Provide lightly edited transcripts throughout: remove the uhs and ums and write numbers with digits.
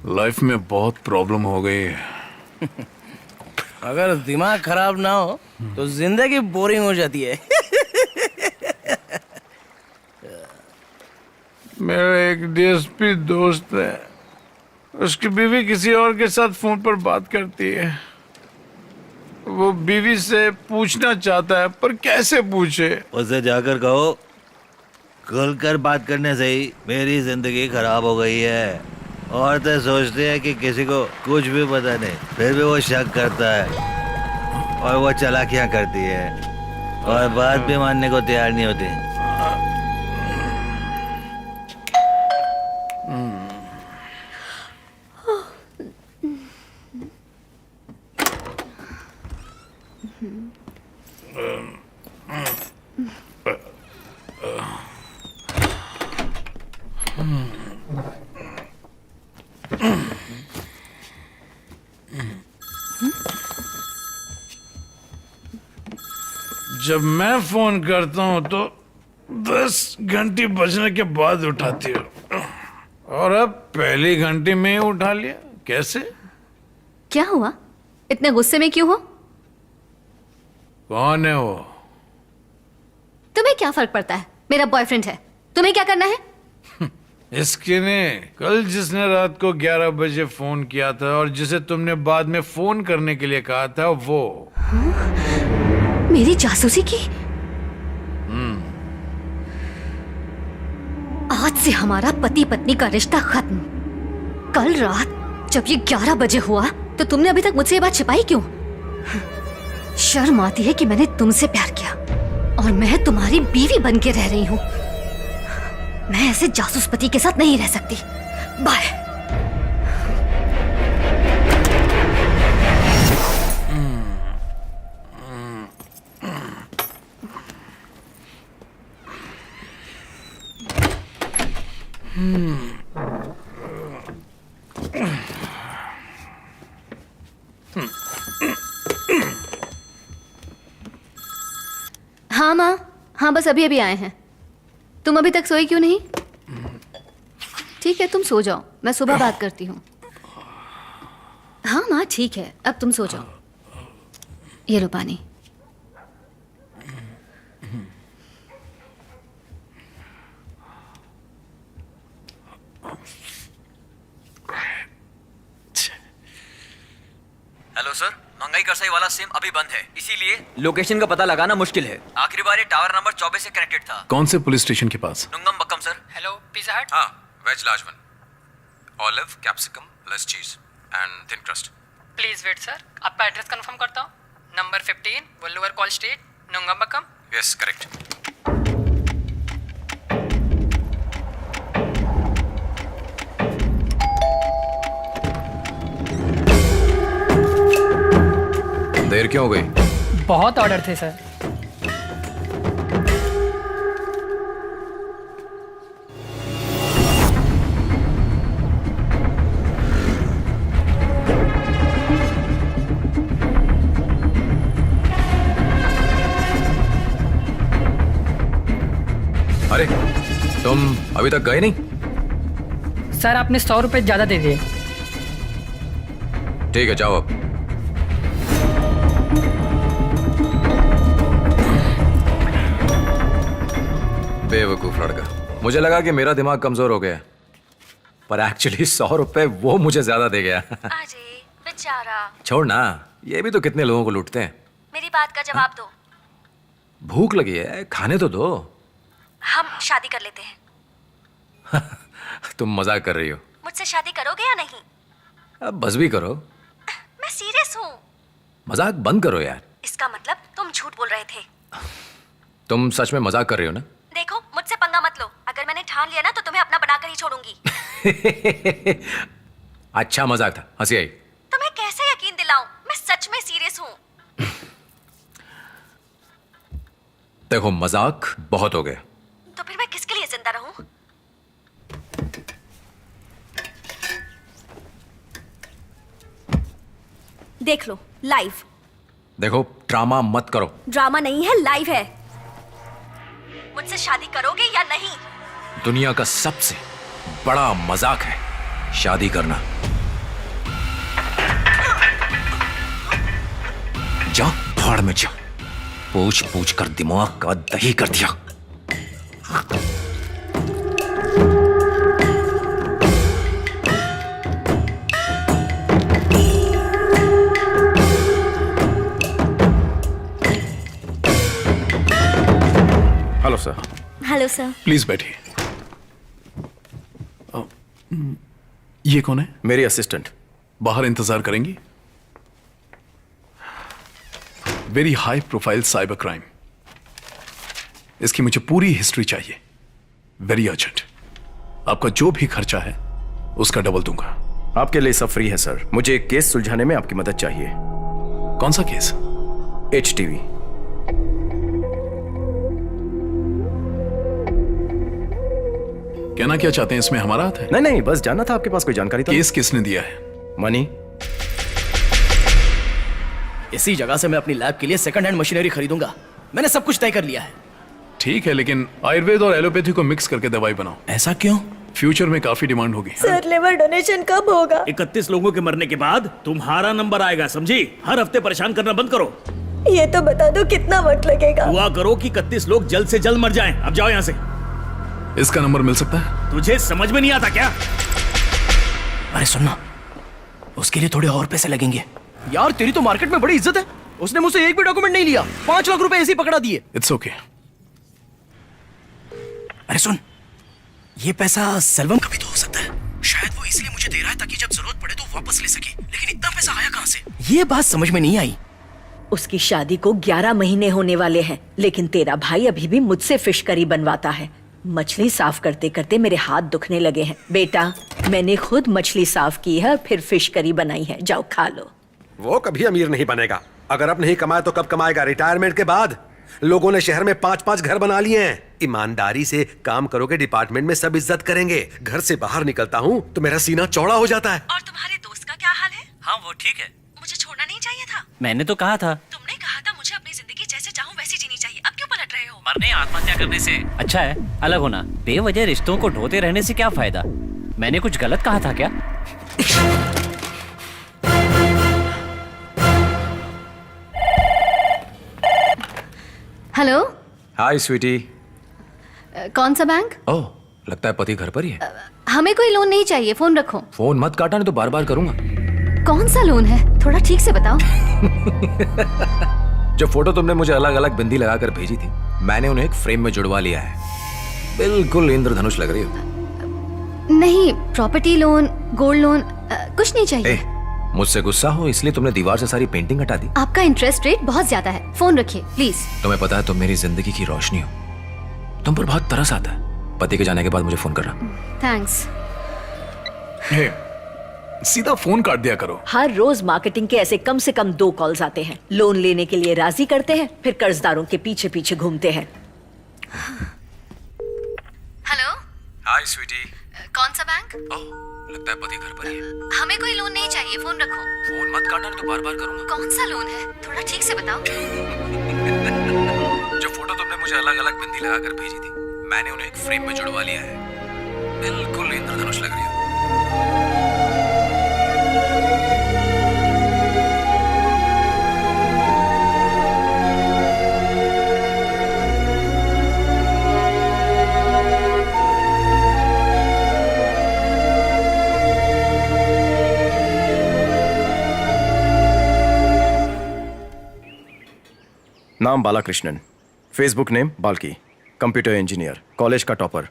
Life में बहुत problem हो गई है। अगर दिमाग खराब ना हो तो जिंदगी बोरिंग हो जाती है। मेरा एक डीएसपी दोस्त है, उसकी बीवी किसी और के साथ फोन पर बात करती है। वो बीवी से पूछना चाहता है पर कैसे पूछे। उसे जाकर कहो खुलकर बात करने से ही मेरी जिंदगी खराब हो गई है। औरतें सोचती है कि किसी को कुछ भी पता नहीं, फिर भी वो शक करता है और वो चालाकियां करती है और बात भी मानने को तैयार नहीं होती। जब मैं फोन करता हूं तो 10 घंटी बजने के बाद उठाती हो, और अब पहली घंटी में ही उठा लिया। कैसे? क्या हुआ? इतने गुस्से में क्यों हो? कौन है वो? तुम्हें क्या फर्क पड़ता है? मेरा बॉयफ्रेंड है, तुम्हें क्या करना है? इसके ने कल जिसने रात को 11 बजे फोन किया था और जिसे तुमने बाद में फोन करने के लिए कहा था, वो। मेरी जासूसी की? आज से हमारा पति पत्नी का रिश्ता खत्म। कल रात जब ये 11 बजे हुआ तो तुमने अभी तक मुझसे ये बात छिपाई क्यों? शर्म आती है कि मैंने तुमसे प्यार किया और मैं तुम्हारी बीवी बन के रह रही हूं। मैं ऐसे जासूस पति के साथ नहीं रह सकती। बाय। हाँ माँ, हाँ बस अभी अभी आए हैं। तुम अभी तक सोई क्यों नहीं? ठीक है तुम सो जाओ, मैं सुबह बात करती हूँ। हाँ माँ ठीक है, अब तुम सो जाओ। ये लो पानी। हेलो सर, मंगाई करसाई वाला सिम अभी बंद है, इसीलिए लोकेशन का पता लगाना मुश्किल है। आखिरी बार ये टावर नंबर 24 से कनेक्टेड था। कौन से पुलिस स्टेशन के पास? Nungambakkam sir. Hello pizza hut. हाँ, veg large one, olive, capsicum, less cheese and thin crust. Please wait sir, आपका एड्रेस कंफर्म करता हूँ। नंबर 15 वल्लुवर कॉल स्ट्रीट, नुंगम्बक्कम। Yes correct. देर क्यों हो गई? बहुत ऑर्डर थे सर। अरे तुम अभी तक गए नहीं? सर आपने 100 रुपए ज्यादा दे दिए। ठीक है जाओ अब। बेवकूफ लड़का, मुझे लगा कि मेरा दिमाग कमजोर हो गया, पर एक्चुअली 100 रुपए वो मुझे ज्यादा दे गया। अरे बेचारा। छोड़ ना, ये भी तो कितने लोगों को लूटते हैं। मेरी बात का जवाब दो। भूख लगी है, खाने तो दो। हम शादी कर लेते हैं। तुम मजाक कर रही हो? मुझसे शादी करोगे या नहीं? अब बस भी करो। मैं सीरियस हूँ। मजाक बंद करो यार। इसका मतलब तुम झूठ बोल रहे थे। तुम सच में मजाक कर रही हो ना? देखो मुझसे पंगा मत लो, अगर मैंने ठान लिया ना तो तुम्हें अपना बनाकर ही छोड़ूंगी। अच्छा मजाक था, हंसी आई। तुम्हें कैसे यकीन दिलाऊं, मैं सच में सीरियस हूँ। देखो मजाक बहुत हो गया। तो फिर मैं किसके लिए जिंदा रहूं? देख लो लाइव। देखो ड्रामा मत करो। ड्रामा नहीं है, लाइव है। मुझसे शादी करोगे या नहीं? दुनिया का सबसे बड़ा मजाक है शादी करना। जा भाड़ में जा, पूछ पूछ कर दिमाग का दही कर दिया। Hello sir. Hello sir. Please बैठिए। ये कौन है? मेरी असिस्टेंट। बाहर इंतजार करेंगी? Very high profile cyber crime, इसकी मुझे पूरी हिस्ट्री चाहिए, वेरी अर्जेंट। आपका जो भी खर्चा है उसका डबल दूंगा। आपके लिए सब फ्री है सर। मुझे एक केस सुलझाने में आपकी मदद चाहिए। कौन सा केस? HTV। कहना क्या चाहते हैं, इसमें हमारा हाथ है? नहीं नहीं, बस जानना था आपके पास कोई जानकारी तो केस किसने दिया है? मनी। इसी जगह से मैं अपनी लैब के लिए सेकंड हैंड मशीनरी खरीदूंगा। मैंने सब कुछ तय कर लिया है। ठीक है, लेकिन आयुर्वेद और एलोपैथी को मिक्स करके दवाई बनाओ। ऐसा क्यों? फ्यूचर में काफी डिमांड होगी। सर, लिवर डोनेशन कब होगा? 31 लोगों के मरने के बाद तुम्हारा नंबर आएगा, समझी? हर हफ्ते परेशान करना बंद करो। ये तो बता दो कितना वक्त लगेगा? दुआ करो कि 31 लोग जल्द से जल्द मर जाएं। अब जाओ यहाँ से। इसका नंबर मिल सकता है? तुझे समझ में नहीं आता क्या? अरे सुनना, उसके लिए थोड़े और पैसे लगेंगे। यार तेरी तो मार्केट में बड़ी इज्जत है। उसने मुझसे एक भी डॉक्यूमेंट नहीं लिया, 5 लाख रुपए ऐसे ही पकड़ा दिए। It's okay. अरे सुन, ये पैसा सेल्वम का भी तो हो सकता है। शायद वो इसलिए मुझे दे रहा है ताकि जब जरूरत पड़े तो वापस ले सके। लेकिन इतना पैसा आया कहां से? ये बात समझ में नहीं आई। उसकी शादी को 11 महीने होने वाले हैं, लेकिन तेरा भाई अभी भी मुझसे फिश करी बनवाता है। मछली साफ करते करते मेरे हाथ दुखने लगे हैं। बेटा, मैंने खुद मछली साफ की है और फिर फिश करी बनाई है, जाओ खा लो। वो कभी अमीर नहीं बनेगा। अगर अब नहीं कमाया तो कब कमाएगा? रिटायरमेंट के बाद। लोगों ने शहर में 5-5 घर बना लिए हैं। ईमानदारी से काम करोगे, डिपार्टमेंट में सब इज्जत करेंगे। घर से बाहर निकलता हूँ तो मेरा सीना चौड़ा हो जाता है। और तुम्हारे दोस्त का क्या हाल है? हाँ वो ठीक है। मुझे छोड़ना नहीं चाहिए था। मैंने तो कहा था। तुमने कहा था मुझे अपनी जिंदगी जैसे चाहूँ वैसी जीनी चाहिए। अब क्यों पलट रहे हो? मरने आत्महत्या करने से अच्छा है अलग होना। बेवजह रिश्तों को ढोते रहने से क्या फायदा? मैंने कुछ गलत कहा था क्या? हेलो। हाय स्वीटी। कौन सा बैंक? ओह, लगता है पति घर पर ही है। हमें कोई लोन नहीं चाहिए, फोन रखो। फोन मत काटा, नहीं तो बार बार करूंगा। कौन सा लोन है, थोड़ा ठीक से बताओ। जो फोटो तुमने मुझे अलग अलग बिंदी लगाकर भेजी थी, मैंने उन्हें एक फ्रेम में जुड़वा लिया है। बिल्कुल इंद्रधनुष लग रही हो। नहीं, प्रॉपर्टी लोन, गोल्ड लोन, कुछ नहीं चाहिए। मुझसे गुस्सा हो इसलिए तुमने दीवार से सारी पेंटिंग हटा दी। आपका इंटरेस्ट रेट बहुत ज्यादा है, फोन रखिए प्लीज। तुम्हें पता है तुम मेरी जिंदगी की रोशनी हो। तुम पर बहुत तरस आता है। पति के जाने के बाद मुझे फोन करना। थैंक्स। सीधा फोन काट दिया करो। हर रोज मार्केटिंग के ऐसे कम से कम 2 कॉल्स आते हैं। लोन लेने के लिए राजी करते हैं, फिर कर्जदारों के पीछे पीछे घूमते हैं। हेलो। हाय स्वीटी। कौन सा बैंक? ओह, लगता है पति घर पर ही है। हमें कोई लोन नहीं चाहिए, फोन रखो। फोन मत काटना, नहीं तो बार बार करूंगा। कौन सा लोन है, थोड़ा ठीक से बताओ। जो फोटो तुमने मुझे अलग अलग बिंदी लगाकर भेजी थी, मैंने उन्हें एक फ्रेम में जुड़वा लिया है। बिल्कुल इंद्रधनुष लग रही हो। नाम Balakrishnan, Facebook name Balki, computer engineer, college का टॉपर।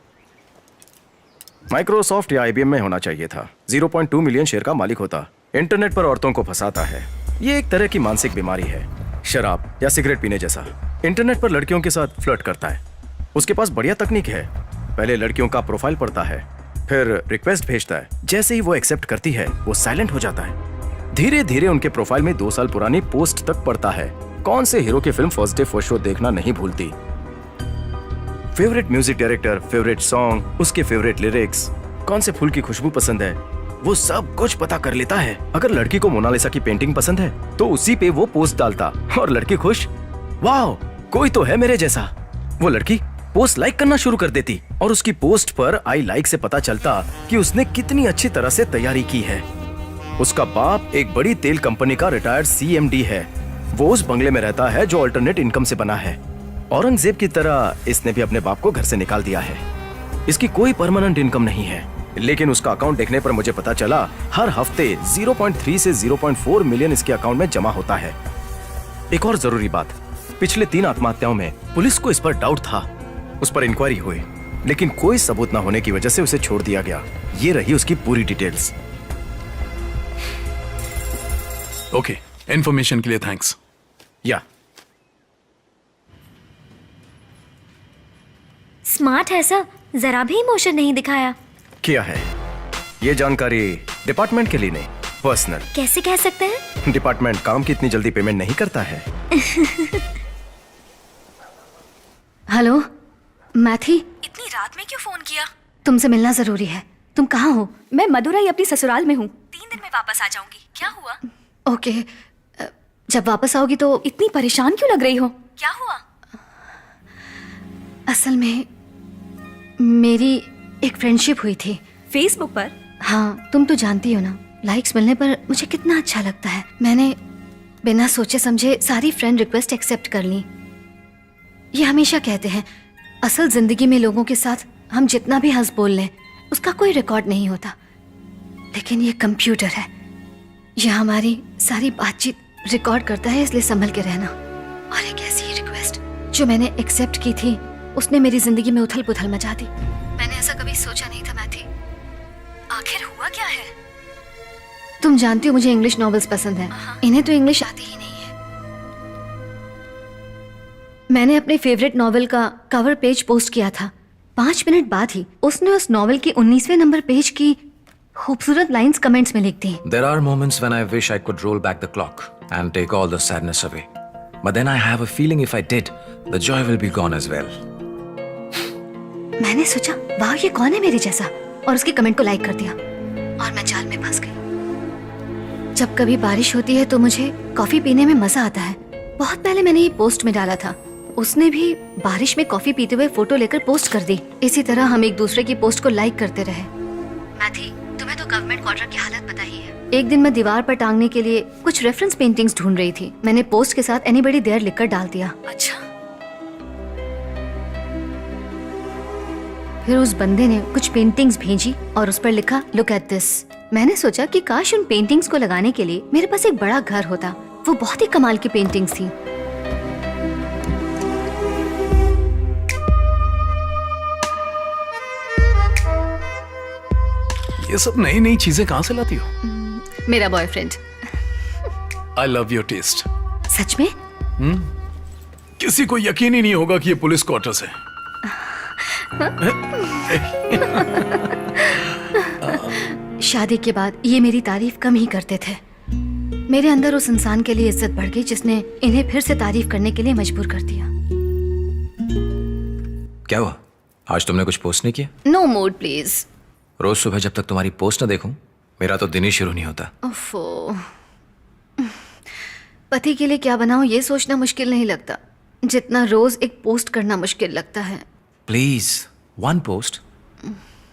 माइक्रोसॉफ्ट या IBM में होना चाहिए था। 0.2 मिलियन शेयर का मालिक होता। इंटरनेट पर औरतों को फंसाता है। ये एक तरह की मानसिक बीमारी है, शराब या सिगरेट पीने जैसा। इंटरनेट पर लड़कियों के साथ फ्लर्ट करता है। उसके पास बढ़िया तकनीक है। पहले लड़कियों का प्रोफाइल पढ़ता है, फिर रिक्वेस्ट भेजता है। जैसे ही वो एक्सेप्ट करती है, वो साइलेंट हो जाता है। धीरे धीरे उनके प्रोफाइल में 2 साल पुरानी पोस्ट तक पड़ता है। कौन से हीरो की film first day first show देखना नहीं भूलती। Favourite music director, favourite song, उसके फेवरेट लिरिक्स, कौन से फूल की खुशबू पसंद है, वो सब कुछ पता कर लेता है। अगर लड़की को मोनालिसा की पेंटिंग पसंद है तो उसी पे वो पोस्ट डालता और लड़की खुश, वाह कोई तो है मेरे जैसा। वो लड़की पोस्ट लाइक करना शुरू कर देती और उसकी पोस्ट पर आई लाइक से पता चलता कि उसने कितनी अच्छी तरह से तैयारी की है। उसका बाप एक बड़ी तेल कंपनी का रिटायर्ड CMD है। वो उस बंगले में रहता है जो अल्टरनेट इनकम से बना है। औरंगजेब की तरह इसने भी अपने बाप को घर से निकाल दिया है। इसकी कोई परमानेंट इनकम नहीं है, लेकिन उसका अकाउंट देखने पर मुझे पता चला हर हफ्ते 0.3 से 0.4 मिलियन इसके अकाउंट में जमा होता है। एक और जरूरी बात, पिछले 3 आत्महत्याओं में पुलिस को इस पर डाउट था। उस पर इंक्वायरी हुई, लेकिन कोई सबूत न होने की वजह से उसे छोड़ दिया गया। ये रही उसकी पूरी डिटेल्स। ओके, इन्फॉर्मेशन के लिए थैंक्स। या स्मार्ट है सर, जरा भी इमोशन नहीं दिखाया। क्या है ये जानकारी डिपार्टमेंट के लिए नहीं, पर्सनल। कैसे कह सकते हैं? डिपार्टमेंट काम की इतनी जल्दी पेमेंट नहीं करता है। हेलो, मैं थी। इतनी रात में क्यों फोन किया? तुमसे मिलना जरूरी है। तुम कहाँ हो? मैं मदुरई अपनी ससुराल में हूँ। 3 दिन में वापस आ जाऊंगी। क्या हुआ? ओके, जब वापस आओगी तो। इतनी परेशान क्यों लग रही हो? क्या हुआ? असल में मेरी एक फ्रेंडशिप हुई थी फेसबुक पर। हाँ, तुम तो जानती हो ना, लाइक्स मिलने पर मुझे कितना अच्छा लगता है। मैंने बिना सोचे समझे सारी फ्रेंड रिक्वेस्ट एक्सेप्ट कर ली। ये हमेशा कहते हैं असल जिंदगी में लोगों के साथ हम जितना भी हंस बोल लें उसका कोई रिकॉर्ड नहीं होता, लेकिन ये कंप्यूटर है, ये हमारी सारी बातचीत रिकॉर्ड करता है, इसलिए संभल के रहना। और एक ऐसी रिक्वेस्ट जो मैंने एक्सेप्ट की थी उसने मेरी जिंदगी में उथल पुथल मचा दी। मैंने ऐसा कभी सोचा नहीं था मैथी। आखिर हुआ क्या है? तुम जानती हो मुझे इंग्लिश नॉवेल्स पसंद है। इन्हें तो इंग्लिश आती ही नहीं है। मैंने अपने फेवरेट नॉवेल का कवर पेज पोस्ट किया था। 5 मिनट बाद ही उसने उस नॉवेल की 19वें नंबर पेज की खूबसूरत लाइंस कमेंट्स में लिख दी। There are moments when I wish I could roll back the clock and take all the sadness away. But then I have a feeling if I did, the joy will be gone as well. मैंने सोचा वाह ये कौन है मेरे जैसा, और उसके कमेंट को लाइक कर दिया और मैं जाल में फंस गई। जब कभी बारिश होती है तो मुझे कॉफी पीने में मजा आता है। बहुत पहले मैंने ये पोस्ट में डाला था। उसने भी बारिश में कॉफी पीते हुए फोटो लेकर पोस्ट कर दी। इसी तरह हम एक दूसरे की पोस्ट को लाइक करते रहे। मैथी, तुम्हें तो गवर्नमेंट क्वार्टर की हालत पता ही है। एक दिन मैं दीवार पर टांगने के लिए कुछ रेफरेंस पेंटिंग्स ढूंढ रही थी। मैंने पोस्ट के साथ एनीबॉडी देयर लिखकर डाल दिया। अच्छा, फिर उस बंदे ने कुछ पेंटिंग्स भेजी और उस पर लिखा लुक एट दिस। मैंने सोचा कि काश उन पेंटिंग्स को लगाने के लिए मेरे पास एक बड़ा घर होता। वो बहुत ही कमाल की पेंटिंग्स थी। ये सब नई नई चीजें कहाँ से लाती हो? मेरा boyfriend. I love your taste. सच में? किसी को यकीन ही नहीं होगा कि ये पुलिस क्वार्टर्स है। शादी के बाद ये मेरी तारीफ कम ही करते थे। मेरे अंदर उस इंसान के लिए इज्जत बढ़ गई जिसने इन्हें फिर से तारीफ करने के लिए मजबूर कर दिया। क्या हुआ? आज तुमने कुछ पोस्ट नहीं किया? No mood please. रोज सुबह जब तक तुम्हारी पोस्ट न देखूं, मेरा तो दिन ही शुरू नहीं होता। ओफो, पति के लिए क्या बनाऊं ये सोचना मुश्किल नहीं लगता जितना रोज एक पोस्ट करना मुश्किल लगता है। प्लीज, 1 पोस्ट,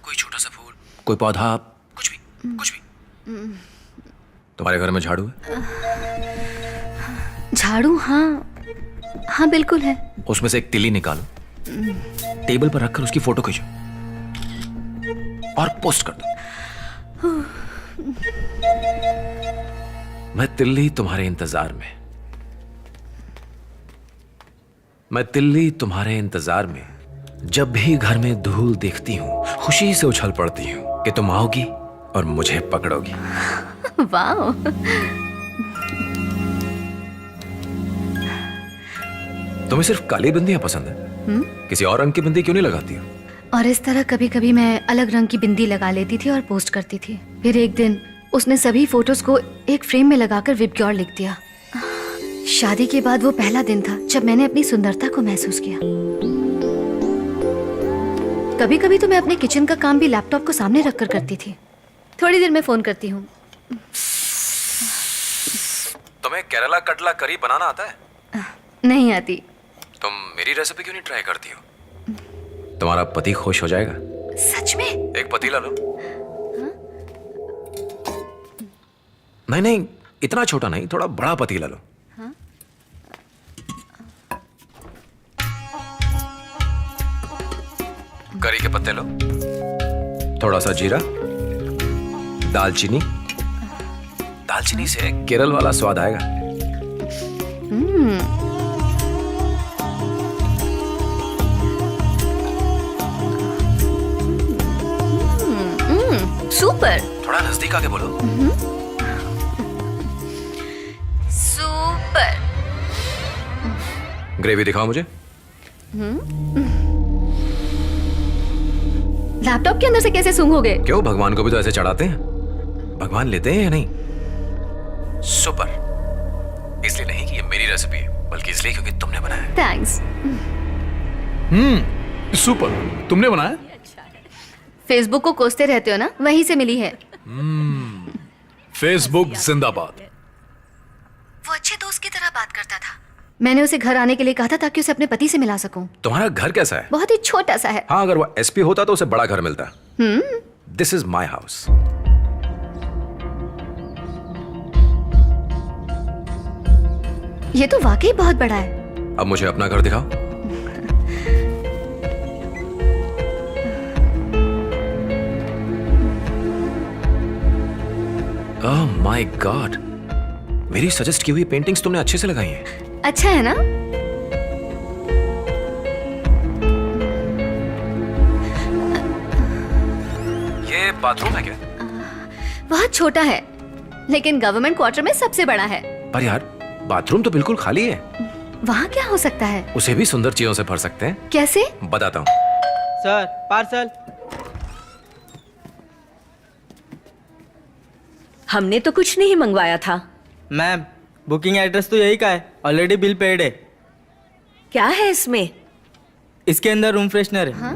कोई छोटा सा फूल, कोई पौधा, कुछ भी, कुछ भी। तुम्हारे घर में झाड़ू है? झाड़ू? हाँ हाँ बिल्कुल है। उसमें से एक तिल्ली निकालो, टेबल पर रखकर उसकी फोटो खींचो और पोस्ट कर दो। मैं तिल्ली तुम्हारे इंतजार में, मैं तिल्ली तुम्हारे इंतजार में जब भी घर में धूल देखती हूँ खुशी से उछल पड़ती हूँ कि तुम आओगी और मुझे पकड़ोगी। वाह, तुम्हें सिर्फ काली बिंदियां पसंद है? किसी और रंग की बिंदी क्यों नहीं लगाती हो? और इस तरह कभी कभी मैं अलग रंग की बिंदी लगा लेती थी और पोस्ट करती थी। फिर एक दिन उसने सभी फोटोज को एक फ्रेम में लगाकर विबग्योर लिख दिया। शादी के बाद वो पहला दिन था जब मैंने अपनी सुंदरता को महसूस किया। कभी कभी तो मैं अपने किचन का काम भी लैपटॉप को सामने रखकर करती थी। थोड़ी देर में फोन करती हूँ। तुम्हें केरला कटला करी बनाना आता है? नहीं आती। तुम मेरी रेसिपी क्यों नहीं ट्राई करती हो? तुम्हारा पति खुश हो जाएगा। सच में? एक पतीला लो। नहीं नहीं, इतना छोटा नहीं, थोड़ा बड़ा पतीला लो। करी के पत्ते लो, थोड़ा सा जीरा, दालचीनी। दालचीनी से केरल वाला स्वाद आएगा। सुपर। थोड़ा नजदीक आके बोलो। सुपर। ग्रेवी दिखाओ मुझे। लैपटॉप के अंदर से कैसे सूंघोगे? क्यों, भगवान को भी तो ऐसे चढ़ाते हैं। भगवान लेते हैं या नहीं? सुपर। इसलिए नहीं कि ये मेरी रेसिपी है, बल्कि इसलिए क्योंकि तुमने बनाया है। थैंक्स। सुपर। तुमने बनाया? फेसबुक को कोसते रहते हो ना, वहीं से मिली है। फेसबुक जिंदाबाद। वो अच्छे दोस्त की तरह बात करता था। मैंने उसे घर आने के लिए कहा था ताकि उसे अपने पति से मिला सकूं। तुम्हारा घर कैसा है? बहुत ही छोटा सा है। हाँ, अगर वो एसपी होता तो उसे बड़ा घर मिलता। This is my house. ये तो वाकई बहुत बड़ा है। अब मुझे अपना घर दिखाओ। ओह माय गॉड, मेरी सजेस्ट की हुई पेंटिंग्स तुमने अच्छे से लगाई हैं। अच्छा है ना? ये बाथरूम है क्या? बहुत छोटा है, लेकिन गवर्नमेंट क्वार्टर में सबसे बड़ा है। पर यार, बाथरूम तो बिल्कुल खाली है। वहाँ क्या हो सकता है? उसे भी सुंदर चीजों से भर सकते हैं। कैसे? बताता हूँ। Sir, parcel. हमने तो कुछ नहीं मंगवाया था। मैम, बुकिंग एड्रेस तो यही का है, ऑलरेडी बिल पेड है। क्या है इसमें? इसके अंदर रूम फ्रेशनर है। हाँ?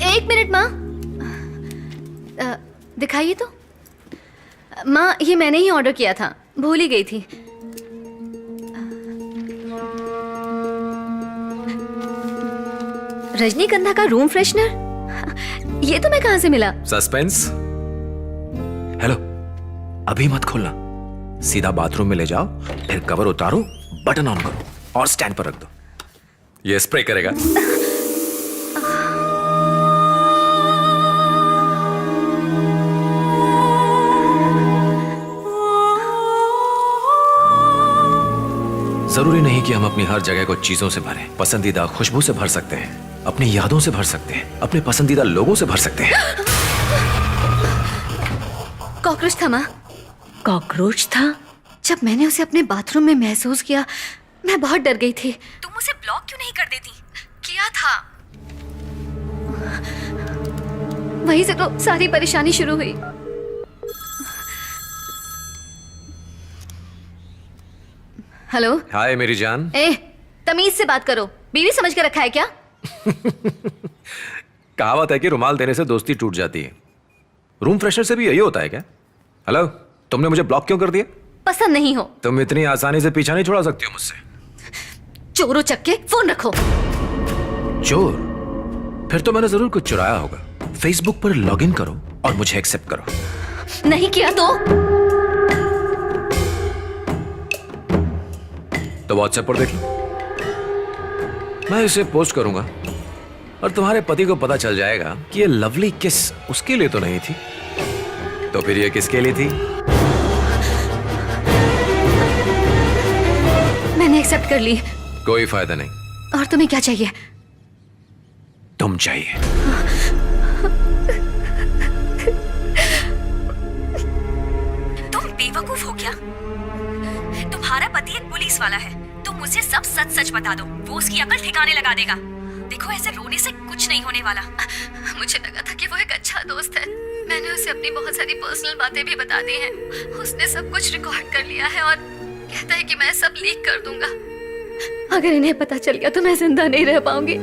एक मिनट माँ, दिखाइए तो। माँ, ये मैंने ही ऑर्डर किया था, भूल ही गई थी। रजनीगंधा का रूम फ्रेशनर? ये तुम्हें कहाँ से मिला? सस्पेंस। हेलो, अभी मत खोलना, सीधा बाथरूम में ले जाओ, फिर कवर उतारो, बटन ऑन करो और स्टैंड पर रख दो। ये स्प्रे करेगा। जरूरी नहीं कि हम अपनी हर जगह को चीजों से भरें। पसंदीदा खुशबू से भर सकते हैं, अपनी यादों से भर सकते हैं, अपने पसंदीदा लोगों से भर सकते हैं। कॉकरोच था माँ। कॉकरोच था? जब मैंने उसे अपने बाथरूम में महसूस किया, मैं बहुत डर गई थी। तुम उसे ब्लॉक क्यों नहीं कर देती? किया था। वहीं से तो सारी परेशानी शुरू हुई। हेलो। हाय मेरी जान। तमीज से बात करो, बीवी समझ के रखा है क्या? कहावत है कि रुमाल देने से दोस्ती टूट जाती है। रूम फ्रेशनर से भी यही होता है क्या? हेलो, तुमने मुझे ब्लॉक क्यों कर दिया? पसंद नहीं हो। तुम इतनी आसानी से पीछा नहीं छुड़ा सकती हो मुझसे। चोरों चक्के, फोन रखो। चोर? फिर तो मैंने जरूर कुछ चुराया होगा। फेसबुक पर लॉगिन करो और मुझे एक्सेप्ट करो। नहीं किया तो व्हाट्सएप पर देख लो। मैं इसे पोस्ट करूंगा और तुम्हारे पति को पता चल जाएगा कि ये लवली किस उसके लिए तो नहीं थी, तो फिर ये किसके लिए थी? मैंने एक्सेप्ट कर ली। कोई फायदा नहीं। और तुम्हें क्या चाहिए? तुम चाहिए। तुम बेवकूफ हो क्या? तुम्हारा पति एक पुलिस वाला है, तुम मुझे सब सच सच बता दो, वो उसकी अकल ठिकाने लगा देगा। देखो, ऐसे रोने से कुछ नहीं होने वाला। मुझे लगा था कि वो एक अच्छा दोस्त है। मैंने उसे अपनी बहुत सारी पर्सनल बातें भी बता दी हैं। उसने सब कुछ रिकॉर्ड कर लिया है और कहता है कि मैं सब लीक कर दूंगा। अगर इन्हें पता चल गया तो मैं जिंदा नहीं रह पाऊंगी।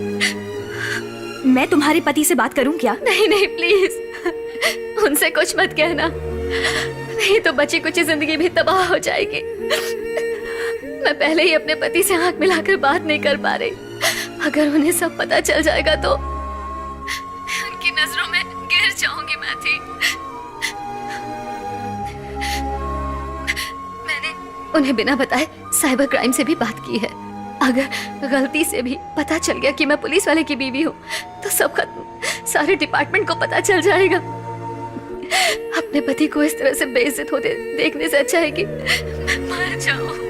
मैं तुम्हारे पति से बात करूं क्या? नहीं नहीं, प्लीज उनसे कुछ मत कहना, नहीं तो बची कुछ जिंदगी भी तबाह हो जाएगी। मैं पहले ही अपने पति से आंख मिलाकर बात नहीं कर पा रही, अगर उन्हें सब पता चल जाएगा तो उनकी नजरों में गिर जाऊंगी मैं थी। मैंने उन्हें बिना बताए साइबर क्राइम से भी बात की है। अगर गलती से भी पता चल गया कि मैं पुलिस वाले की बीवी हूँ तो सब खत्म। सारे डिपार्टमेंट को पता चल जाएगा। अपने पति को इस तरह से बेइज्जत होते देखने से अच्छा है कि मैं मर जाऊं।